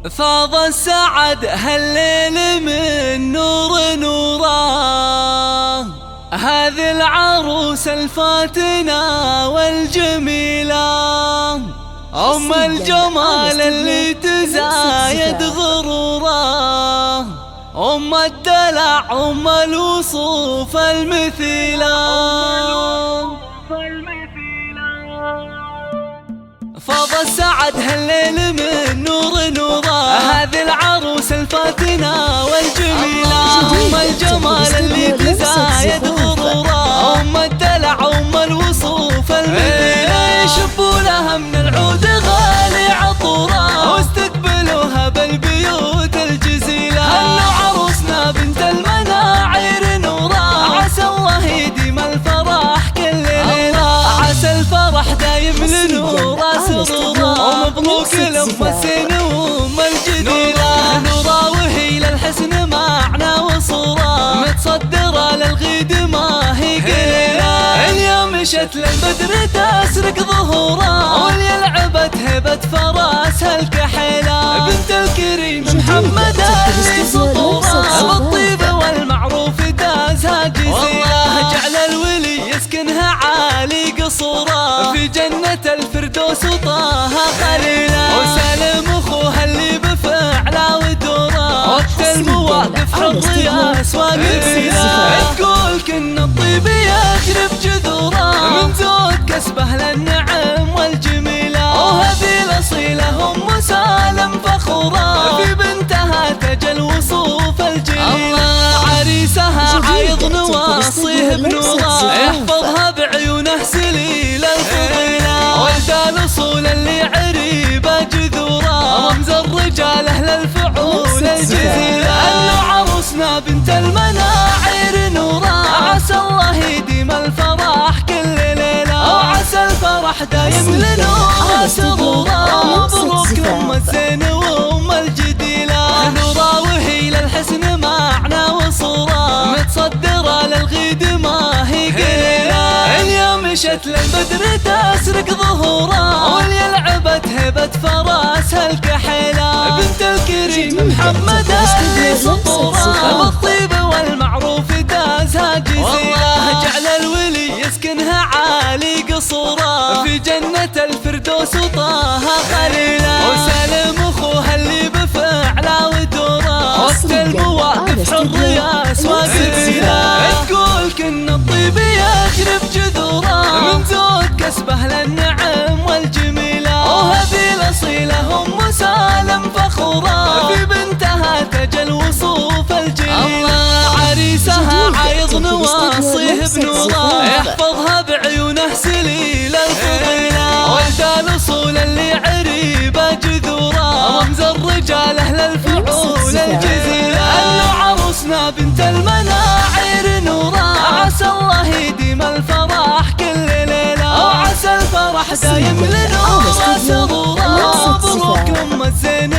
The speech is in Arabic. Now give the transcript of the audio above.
فاض السعد هالليل من نور نوره، هذه العروس الفاتنة والجميلة، أم الجمال اللي تزايد غروره، أم الدلع أم الوصوف المثيلة. فاض السعد هالليل من نور نوره، هذه العروس الفاتنة والجميلة، أم الجمال اللي تزايد غروره، أم الدلع أم الوصوف المثيلة. شبوا لها من العود غالي عطوره، واستقبلوها بالبيوت الجزيلة. هلوا عروسنا بنت المناعير نوره، عسى الله يديم الفرح كل ليلة، عسى الفرح دايم لنوره سرورا. ومبروك لأم السن وأم الجديلة، نورا وهي للحسن معنى وصورة، متصدرة للغيد ما هي قليلة. اليوم مشت للبدر تسرق ظهورا، وليلعبت هبة فراسها الكحيلة، بنت الكريم محمد اللي سطورا، بالطيب والمعروف دازها جزيلة. جعل الولي يسكنها عالي قصورا، في جنة الفردوس وطاها خليلا. وسالم اخوها اللي بفعله ودوره، وقت المواقف حرية واقفيلا. تقول كن الطيب يخرب جذوره، من زود كسبه للنعم والجميلة. وهذه الأصيلة أم سالم فخورة، في بنتها تجل وصوف الجميلة. عريسها عايض نواصيه بنوره، يحفظها بعيونه سليل الفضيلة. ولد الأصول اللي عريبة جذوره، رمز الرجال أهل الفعول الجزيلة. هلوا عروسنا بنت المناعير نوره، عسى الله يديم الفرح كل ليلة، وعسى الفرح دايم لنوره سرورا. مبروك لأم الزين وأم الجديلة، نوره وهي للحسن معنى وصورة، متصدرة للغيد ما هي قليلة. اليوم مشت للبدر تسرق ظهورا، وليلعبت هبة فراسها الكحيلة، بنت الكريم محمد اللي سطورا، بالطيب والمعروف دازها جزيلة. جعل الولي يسكنها عالي قصورا، في جنة الفردوس وطاها خليلا. وسالم اخوها اللي بفعله ودوره، وقت المواقف حرية واقفيلا. تقول كن الطيب يخرب جذوره، من زود كسبه للنعم والجميلة. وهذه الأصيلة أم سالم فخورة، في بنتها تجل وصوف الجميلة. عريسها عايض نواصيه بنوره، يحفظها بعيونه سليل الفضيلة. ولد الأصول اللي عريبة جذوره، رمز الرجال أهل الفعول الجزيلة. هلوا عروسنا بنت المناعير نوره، عسى الله يديم الفرح كل ليلة، وعسى الفرح دايم لنوره سرورا. مبروك أم الزين